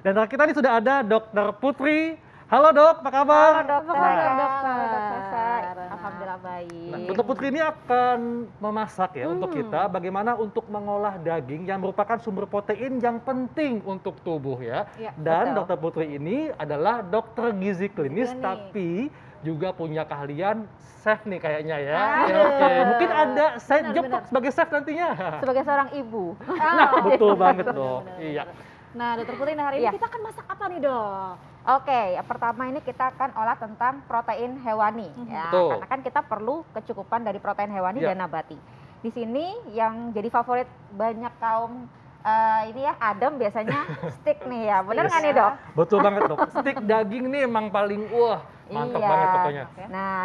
Dan kita ini sudah ada Dokter Putri. Halo dok, apa kabar? Halo dokter. Halo, dokter. Alhamdulillah baik. Nah, Dokter Putri ini akan memasak ya untuk kita bagaimana untuk mengolah daging yang merupakan sumber protein yang penting untuk tubuh ya. Ya, Dan betul. Dokter Putri ini adalah dokter gizi klinis Klinis. tapi juga punya keahlian chef nih kayaknya ya. Ah. Ya, oke, mungkin ada side Benar, job benar. sebagai chef nantinya. Sebagai seorang ibu. Nah, betul banget dok. benar, Iya. Nah, Dokter Putri, hari ini Iya. kita akan masak apa nih, Dok? Oke, yang pertama ini kita akan olah tentang protein hewani ya, Betul. karena kan kita perlu kecukupan dari protein hewani Ya. dan nabati. Di sini yang jadi favorit banyak kaum ini ya Adam biasanya steak nih ya, bener nggak nih dok? Betul banget dok. Stik daging nih emang paling mantap Iya. banget pokoknya. Nah,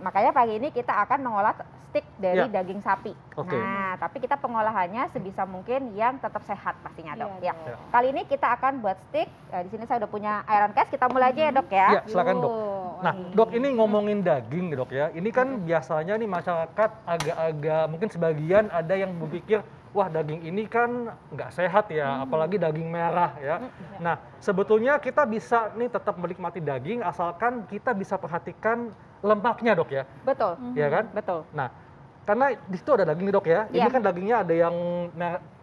makanya pagi ini kita akan mengolah steak dari Ya. daging sapi. Oke. Nah, tapi kita pengolahannya sebisa mungkin yang tetap sehat pastinya dok. Iya, Ya. dok. Ya. Kali ini kita akan buat steak. Di sini saya udah punya iron cast. Kita mulai aja ya dok ya. Iya, silakan dok. Yuk. Nah, dok ini ngomongin daging dok ya. Ini kan biasanya nih masyarakat agak-agak mungkin sebagian ada yang berpikir, wah daging ini kan nggak sehat ya, apalagi daging merah ya. Nah, sebetulnya kita bisa nih tetap menikmati daging asalkan kita bisa perhatikan lemaknya dok ya, Betul. ya kan? Betul. Nah, karena di situ ada daging nih dok ya. Ini Iya. kan dagingnya ada yang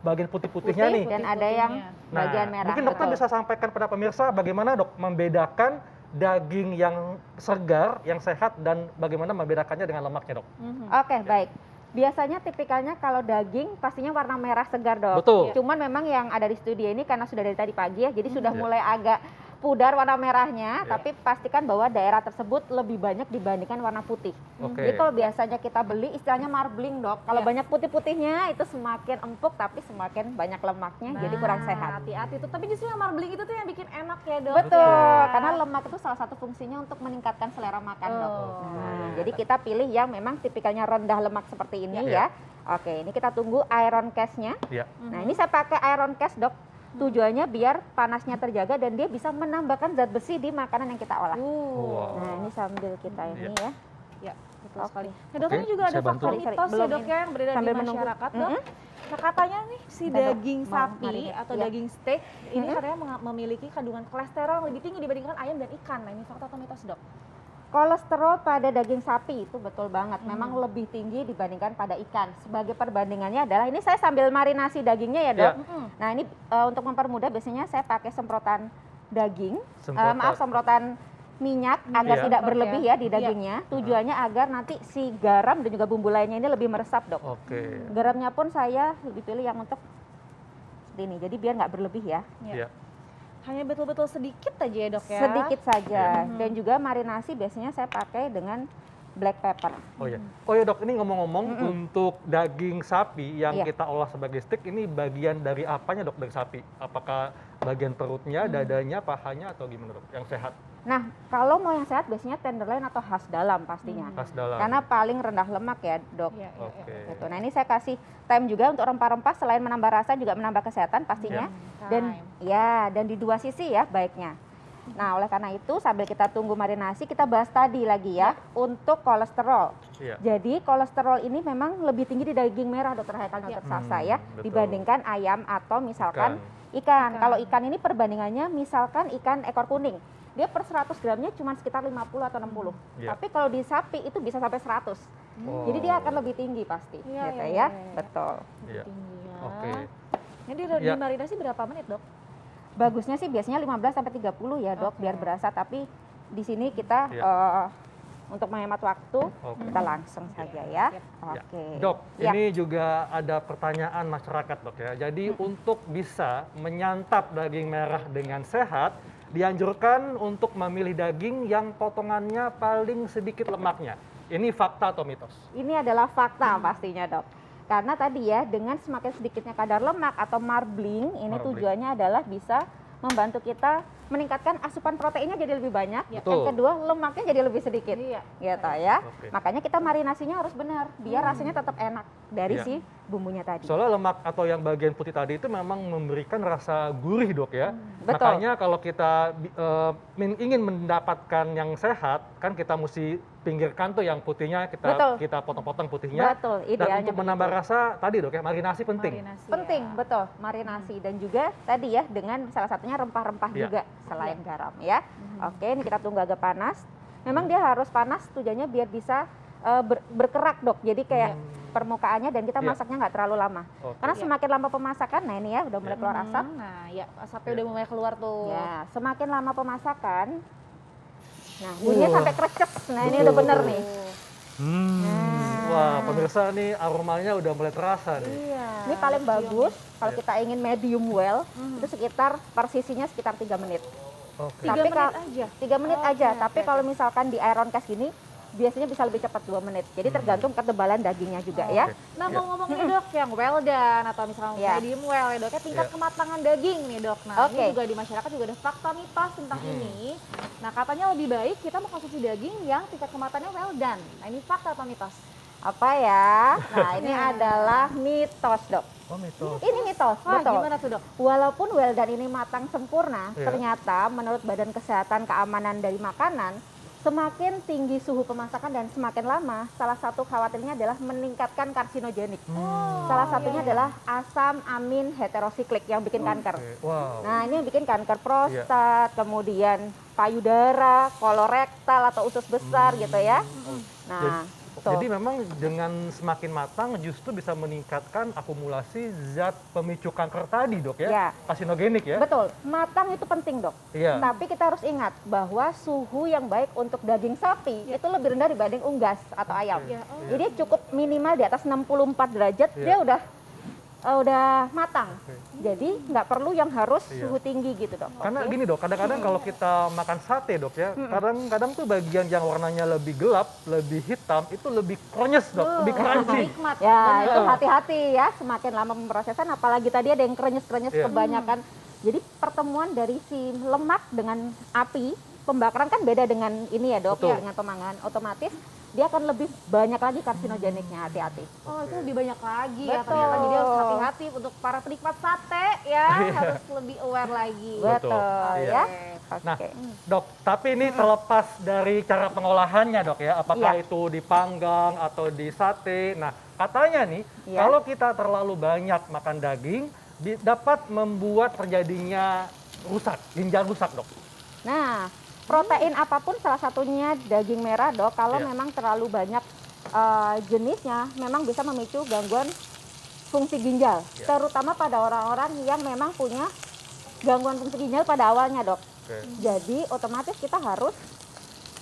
bagian putih-putihnya Putih nih. dan ada yang Nah, bagian merah. mungkin dokter betul. bisa sampaikan pada pemirsa bagaimana dok membedakan daging yang segar, yang sehat, dan bagaimana membedakannya dengan lemaknya dok? Oke, baik. Biasanya tipikalnya kalau daging pastinya warna merah segar dok. Betul. Cuman memang yang ada di studio ini karena sudah dari tadi pagi ya, jadi sudah Iya. mulai agak pudar warna merahnya, Iya. tapi pastikan bahwa daerah tersebut lebih banyak dibandingkan warna putih. Oke. Jadi kalau biasanya kita beli istilahnya marbling dok, kalau Iya. banyak putih-putihnya itu semakin empuk tapi semakin banyak lemaknya, jadi kurang sehat. Hati-hati tuh. Tapi justru yang marbling itu tuh yang bikin enak ya, Dok. Betul, Ya. karena lemak itu salah satu fungsinya untuk meningkatkan selera makan dok. Oh. Nah, jadi kita pilih yang memang tipikalnya rendah lemak seperti ini Iya. ya. Oke, ini kita tunggu iron cast-nya. Iya. Nah, ini saya pakai iron cast dok. Tujuannya biar panasnya terjaga dan dia bisa menambahkan zat besi di makanan yang kita olah. Wow. Nah, ini sambil kita ini ya. Ya, betul Oke. sekali. Nah, Dok, Oke, ini juga ada saya bantu. faktor Sorry, mitos ya, belum Dok, ini. ya, yang beredar Sambil di menunggu. masyarakat, Dok. Mm-mm. Nah, katanya nih si Bentar, Dok. daging Mau sapi marinate. atau Iya. daging steak ini Mm-mm. katanya memiliki kandungan kolesterol yang lebih tinggi dibandingkan ayam dan ikan. Nah, ini fakta atau mitos, Dok? Kolesterol pada daging sapi itu betul banget, memang lebih tinggi dibandingkan pada ikan. Sebagai perbandingannya adalah ini saya sambil marinasi dagingnya ya dok. Iya. Nah ini untuk mempermudah biasanya saya pakai semprotan daging, Semprotan. semprotan minyak agar Iya. tidak Oke. berlebih ya di Iya. dagingnya. Tujuannya agar nanti si garam dan juga bumbu lainnya ini lebih meresap dok. Oke. Garamnya pun saya lebih pilih yang untuk seperti ini, jadi biar nggak berlebih ya. Iya. Hanya betul-betul sedikit aja ya, Dok ya. Sedikit saja. Iya. Dan juga marinasi biasanya saya pakai dengan black pepper. Oh ya. Oh ya dok, ini ngomong-ngomong untuk daging sapi yang Iya. kita olah sebagai steak ini bagian dari apanya dok dari sapi? Apakah bagian perutnya, dadanya, pahanya atau gimana dok? Yang sehat, Nah, kalau mau yang sehat biasanya tenderloin atau khas dalam pastinya. khas dalam. Karena paling rendah lemak ya, Dok. Iya, iya, Oke. iya. Gitu. Nah, ini saya kasih time juga untuk rempah-rempah selain menambah rasa juga menambah kesehatan pastinya. Dan dan di dua sisi ya baiknya. Nah, oleh karena itu sambil kita tunggu marinasi kita bahas tadi lagi ya untuk kolesterol. Iya. Jadi kolesterol ini memang lebih tinggi di daging merah Dokter Haikal dan Dokter Sasa ya betul. dibandingkan ayam atau misalkan ikan. Kalau ikan ini perbandingannya misalkan ikan ekor kuning. Dia per 100 gramnya cuma sekitar 50 atau 60. Iya. Tapi kalau di sapi itu bisa sampai 100. Oh. Jadi dia akan lebih tinggi pasti. Iya, gitu iya, ya. iya, iya. Betul. Iya. Tinggi ya. Oke. Ini Ya. dimarinasi berapa menit, Dok? Bagusnya sih biasanya 15 sampai 30 ya, Dok, Oke. biar berasa. Tapi di sini kita Iya. untuk menghemat waktu, Oke. kita langsung saja ya. Ya. Oke. Dok, Ya. ini juga ada pertanyaan masyarakat dok ya. Jadi untuk bisa menyantap daging merah dengan sehat, dianjurkan untuk memilih daging yang potongannya paling sedikit lemaknya. Ini fakta atau mitos? Ini adalah fakta pastinya, Dok. Karena tadi ya, dengan semakin sedikitnya kadar lemak atau marbling, ini Marbling. tujuannya adalah bisa membantu kita meningkatkan asupan proteinnya jadi lebih banyak. Betul. Yang kedua, lemaknya jadi lebih sedikit. Iya. Gitu ya. Oke. Makanya kita marinasinya harus benar, biar rasanya tetap enak dari Iya. si bumbunya tadi. Soalnya lemak atau yang bagian putih tadi itu memang memberikan rasa gurih dok ya. Betul. Makanya kalau kita ingin mendapatkan yang sehat, kan kita mesti pinggirkan tuh yang putihnya, Betul. kita potong-potong putihnya. Betul, Dan idealnya untuk menambah rasa tadi dok ya, marinasi penting. Marinasi, Penting, ya. betul, marinasi dan juga tadi ya dengan salah satunya rempah-rempah Iya. juga selain garam ya. Oke, ini kita tunggu agak panas. Memang dia harus panas tujuannya biar bisa berkerak dok. Jadi kayak permukaannya dan kita Iya. masaknya nggak terlalu lama. Oke. Karena Iya. semakin lama pemasakan, nah ini ya udah mulai keluar asap. Nah, ya asapnya Iya. udah mulai keluar tuh. Ya, semakin lama pemasakan, nah bunyinya sampai krecek. Nah ini Betul, udah bener betul. nih. Nah. Wah, pemirsa nih aromanya udah mulai terasa nih. Iya. Ini paling bagus kalau Iya. kita ingin medium well itu sekitar persisinya sekitar 3 menit. Oke. 3 Tapi menit kalau- aja. 3 menit Oke, aja, oke, tapi oke. kalau misalkan di iron cast gini biasanya bisa lebih cepat 2 menit. Jadi tergantung ketebalan dagingnya juga ya. Oke. Nah, Iya. mau ngomongin nih dok, yang well done atau misalnya Iya. medium well ya dok, ya tingkat Iya. kematangan daging nih dok. Nah, Oke. ini juga di masyarakat juga ada fakta mitos tentang ini. Nah, katanya lebih baik kita mengkonsumsi daging yang tingkat kematangannya well done. Nah, ini fakta atau mitos? Apa ya? Nah, ini adalah mitos, Dok. Oh, mitos. Ini mitos, Wah, betul. gimana tuh dok? Walaupun well done ini matang sempurna, Iya. ternyata menurut Badan Kesehatan Keamanan dari Makanan, semakin tinggi suhu pemasakan dan semakin lama, salah satu khawatirnya adalah meningkatkan karsinogenik. Salah satunya adalah asam amin heterosiklik yang bikin kanker. Oke. Wow. Nah, ini yang bikin kanker prostat, kemudian payudara, kolorektal atau usus besar gitu ya. Nah, tuh. Jadi memang dengan semakin matang justru bisa meningkatkan akumulasi zat pemicu kanker tadi dok ya, Ya. karsinogenik ya. Betul, matang itu penting dok. Iya. Tapi kita harus ingat bahwa suhu yang baik untuk daging sapi itu lebih rendah dibanding unggas atau ayam. Ya, oh. Jadi cukup minimal di atas 64 derajat Iya. dia udah matang. Oke. Jadi nggak perlu yang harus Iya. suhu tinggi gitu dok. Karena Oke? gini dok, kadang-kadang kalau kita makan sate dok ya, kadang-kadang tuh bagian yang warnanya lebih gelap, lebih hitam itu lebih krenyes dok, lebih crunchy. Nikmat. Ya Bener. itu hati-hati ya, semakin lama pemrosesan apalagi tadi ada yang krenyes-krenyes Iya. kebanyakan. Jadi pertemuan dari si lemak dengan api, pembakaran kan beda dengan ini ya dok, Betul. dengan pemanggangan otomatis dia akan lebih banyak lagi karsinogeniknya, hati-hati. Oh, itu lebih banyak lagi ya. Betul. Ternyata jadi harus hati-hati untuk para penikmat sate ya, harus lebih aware lagi. Betul. Betul Iya. ya. Nah, Oke. dok, tapi ini terlepas dari cara pengolahannya dok ya, apakah Iya. itu dipanggang atau di sate. Nah, katanya nih, Iya. kalau kita terlalu banyak makan daging, dapat membuat terjadinya rusak, ginjal rusak dok. Nah, protein apapun salah satunya daging merah dok, kalau Iya. memang terlalu banyak jenisnya memang bisa memicu gangguan fungsi ginjal, Iya. terutama pada orang-orang yang memang punya gangguan fungsi ginjal pada awalnya dok. Oke. Jadi otomatis kita harus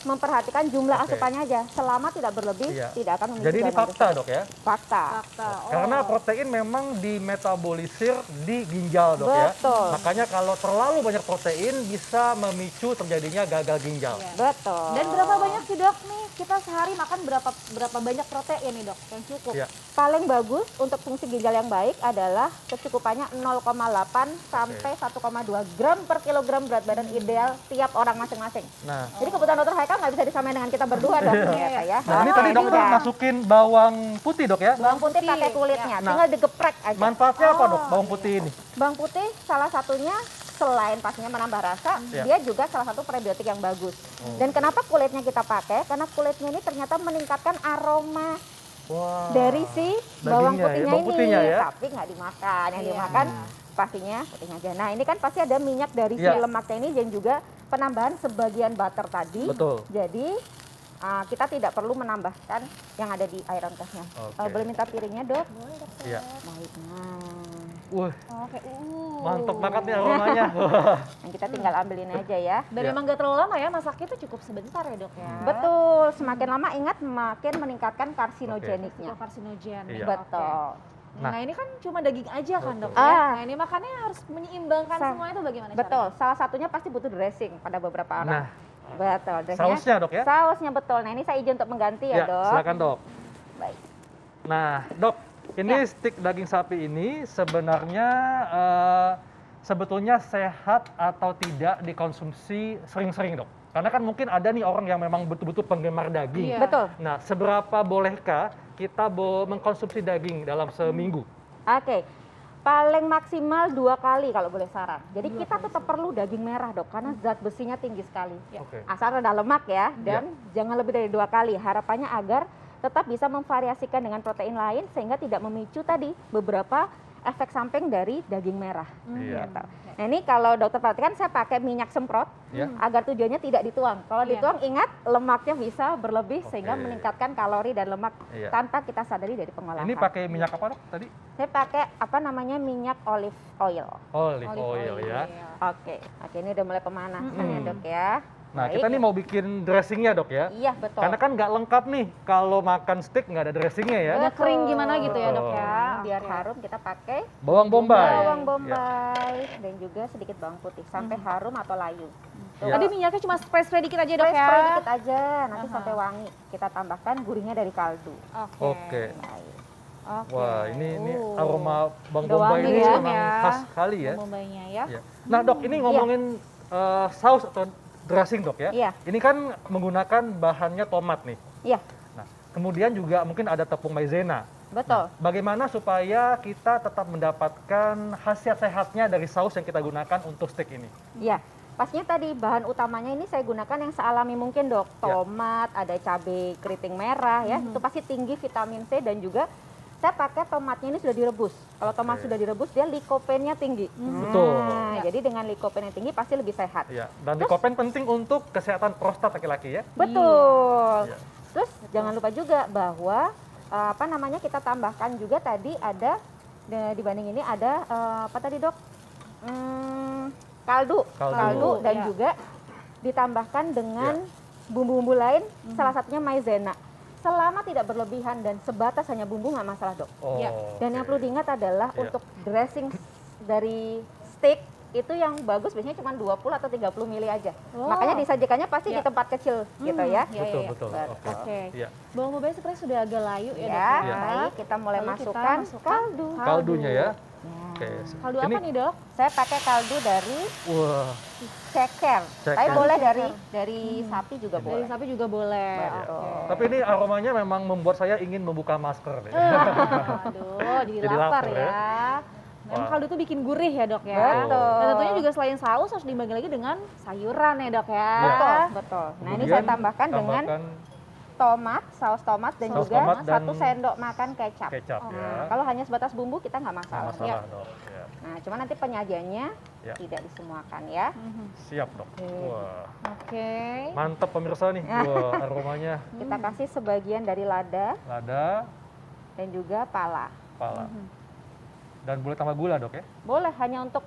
memperhatikan jumlah Oke. asupannya aja, selama tidak berlebih Iya. tidak akan memicu Jadi ini gangguan fakta fungsi. dok ya. Fakta. Fakta. Oh. Karena protein memang dimetabolisir di ginjal dok ya. Betul. Makanya kalau terlalu banyak protein bisa memicu terjadinya gagal ginjal. Iya. Betul. Dan berapa banyak sih dok nih kita sehari makan berapa banyak protein nih dok yang cukup? Iya. Paling bagus untuk fungsi ginjal yang baik adalah kecukupannya 0,8 sampai 1,2 gram per kilogram berat badan ideal tiap orang masing-masing. Nah, Jadi kebutuhan dokter Haikal nggak bisa disamain dengan kita berdua dong ternyata ya. nah ini Oke, tadi dokter udah. masukin bawang putih dok ya. Bawang putih pakai Putih, kulitnya, ya. tinggal digeprek aja. Manfaatnya apa dok bawang putih ini? Bawang putih salah satunya selain pastinya menambah rasa, Ya. dia juga salah satu prebiotik yang bagus. Dan kenapa kulitnya kita pakai? Karena kulitnya ini ternyata meningkatkan aroma Wah. dari si bawang Dagingnya ya, putihnya bawang ini, putihnya ya. tapi nggak dimakan. Yang Iya. dimakan pastinya putihnya aja. Nah ini kan pasti ada minyak dari si Iya. lemaknya ini dan juga penambahan sebagian butter tadi. Betul. Jadi kita tidak perlu menambahkan yang ada di iron castnya. Oke. Boleh minta piringnya dok? Boleh dok. Iya. Baik. Nah, Wah, Oke. mantep banget nih aromanya. yang kita tinggal ambilin aja ya. Dan Iya. memang gak terlalu lama ya masaknya itu cukup sebentar ya dok ya. Betul, semakin lama ingat makin meningkatkan karsinogeniknya. Karsinogen. Iya. Betul. Nah, Nah. ini kan cuma daging aja kan dok Betul. ya. Ah. Nah ini makannya harus menyeimbangkan Sa- semua itu bagaimana Betul, salah satunya pasti butuh dressing pada beberapa orang. Nah, Betul, dressingnya. sausnya dok ya. Sausnya betul. Nah ini saya izin untuk mengganti ya, dok. Silakan dok. Baik. Nah, dok, ini Ya. stik daging sapi ini sebenarnya sebetulnya sehat atau tidak dikonsumsi sering-sering dok? Karena kan mungkin ada nih orang yang memang betul-betul penggemar daging. Iya. Betul. Nah, seberapa bolehkah kita mengkonsumsi daging dalam seminggu? Oke. Paling maksimal 2 kali kalau boleh saran. Jadi kita tetap perlu daging merah dok, karena zat besinya tinggi sekali. Oke. Asal ada lemak ya, dan jangan lebih dari 2 kali. Harapannya agar tetap bisa memvariasikan dengan protein lain sehingga tidak memicu tadi beberapa efek samping dari daging merah. Iya. Gitu. Nah ini kalau dokter perhatikan saya pakai minyak semprot Ya. agar tujuannya tidak dituang. Kalau Iya. dituang ingat lemaknya bisa berlebih sehingga Oke. meningkatkan kalori dan lemak Iya. tanpa kita sadari dari pengolahan. Ini pakai minyak apa dok tadi? Saya pakai apa namanya minyak olive oil. Olive Olive oil ya. Oke, ini udah mulai pemanasan ya dok ya. Nah, Baik. kita nih mau bikin dressingnya dok ya. Iya betul. Karena kan nggak lengkap nih kalau makan steak nggak ada dressingnya ya. Udah kering gimana gitu ya dok ya. Biar Oke. harum kita pakai Bawang bombay. bawang Ya. bombay dan juga sedikit bawang putih sampai harum atau layu. Tuh. Ya. Tadi minyaknya cuma spray-spray dikit aja dok ya. Spray dikit aja, nanti Aha. sampai wangi. Kita tambahkan gurihnya dari kaldu. Oke. Baik. Oke. Wah, ini Oh. aroma bawang Udah bombay wangi ini ya, memang ya. khas sekali ya. Bombaynya ya. Ya. Nah dok, ini ngomongin saus atau dressing dok ya. Iya. Ini kan menggunakan bahannya tomat nih. Iya, Nah, kemudian juga mungkin ada tepung maizena. betul. Bagaimana supaya kita tetap mendapatkan khasiat sehatnya dari saus yang kita gunakan untuk steak ini? Iya. Pastinya tadi bahan utamanya ini saya gunakan yang sealami mungkin dok. Ya. Tomat, ada cabai keriting merah ya. Itu pasti tinggi vitamin C dan juga saya pakai tomatnya ini sudah direbus. Kalau tomat Oke. sudah direbus dia likopennya tinggi. Betul. Nah, jadi dengan likopen yang tinggi pasti lebih sehat. Ya, dan likopen penting untuk kesehatan prostat laki-laki ya. Betul. Iya. Terus jangan lupa juga bahwa apa namanya kita tambahkan juga tadi ada dibanding ini ada apa tadi dok? Kaldu. Kaldu. Dan Ya. juga ditambahkan dengan bumbu-bumbu lain, salah satunya maizena. Selama tidak berlebihan dan sebatas hanya bumbu nggak masalah dok. Oh, Ya. Dan yang oke. perlu diingat adalah Iya. untuk dressing dari steak itu yang bagus biasanya cuma 20 atau 30 mili aja. Oh. Makanya disajikannya pasti Ya. di tempat kecil gitu ya. Iya, Betul, iya. betul. Betul. Oke. Iya. Bawang bombay sebenarnya sudah agak layu ya, Ya, dok ya. baik kita mulai Lalu kita masukkan masukkan kaldu. Kaldunya ya. Ya. Oke. Kaldu Ini, apa nih dok? Saya pakai kaldu dari wah, ceker. Ceker. Tapi boleh dari sapi juga Dari boleh. sapi juga boleh. Iya. Oke. Tapi ini aromanya memang membuat saya ingin membuka masker deh. Aduh, jadi Jadi lapar lapar ya. ya. Memang Wah. kaldu itu bikin gurih ya dok ya. Betul. Dan tentunya juga selain saus harus dibagi lagi dengan sayuran ya dok ya. Betul, betul. Nah, ini saya Kemudian tambahkan dengan tomat, saus tomat dan Saus juga tomat dan 1 sendok makan kecap. kecap Nah, ya. kalau hanya sebatas bumbu kita nggak Nggak masalah. masalah Ya. dok. Ya. Nah, cuma nanti penyajiannya Ya. tidak disemuakan ya. Mhm. Siap dok. Oke. Wah, Oke. mantep pemirsa nih. Wah, aromanya Kita kasih sebagian dari lada lada, dan juga pala. pala. Mhm. Dan boleh tambah gula dok ya? Boleh hanya untuk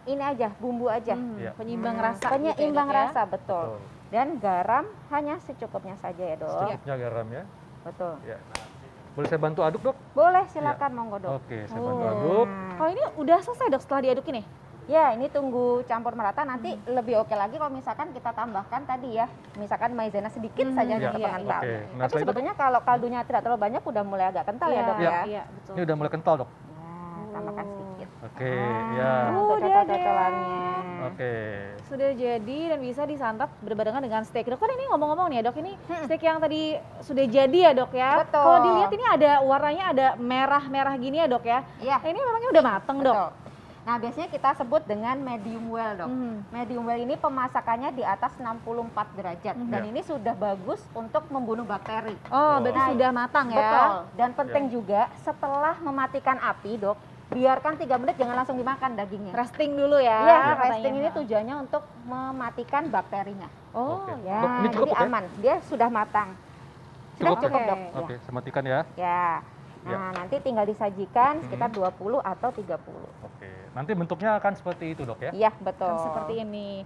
ini aja, bumbu aja. Mhm. Iya. Penyeimbang Nah, rasa. penyeimbang gitu ya, Dok, ya. rasa, betul. Dan garam hanya secukupnya saja ya dok. Secukupnya garam ya. Betul. Ya. Boleh saya bantu aduk dok? Boleh silakan monggo dok. Oke, saya Oh. bantu aduk. Nah, Kalau ini udah selesai dok setelah diaduk ini? ya ini tunggu campur merata, nanti lebih oke lagi kalau misalkan kita tambahkan tadi ya, misalkan maizena sedikit saja Ya, untuk iya, pengental. Oke. Nah, Tapi setelah itu sebetulnya kalau kaldunya tidak terlalu banyak udah mulai agak kental ya dok Iya. ya. Iya, betul. ini udah mulai kental dok. Nah, tambahkan sedikit. Oke, Nah, ya. untuk Udah deh. cocol-cocolannya. Oke. Sudah jadi dan bisa disantap berbarengan dengan steak. Dok kan ini ngomong-ngomong nih ya dok, ini steak yang tadi sudah jadi ya dok ya. Betul. Kalau dilihat ini ada warnanya ada merah-merah gini ya dok ya. Iya. Nah, ini memangnya udah mateng dok. Betul. Nah, biasanya kita sebut dengan medium well, dok. Mhm. Medium well ini pemasakannya di atas 64 derajat dan Ya. ini sudah bagus untuk membunuh bakteri. Oh, berarti Nah, sudah matang ya. Betul. Dan penting juga setelah mematikan api, dok, biarkan 3 menit jangan langsung dimakan dagingnya. Resting dulu ya. Iya, katanya. resting ini tujuannya untuk mematikan bakterinya. Oh, Oke. Ya, Dok, ini cukup jadi ya? aman. Dia sudah matang. Sudah Cukup ya? cukup, dok. Oke, saya matikan ya. Ya. Nah, nanti tinggal disajikan sekitar 20 atau 30. Oke. Nanti bentuknya akan seperti itu dok ya. Iya, betul. Kan seperti ini.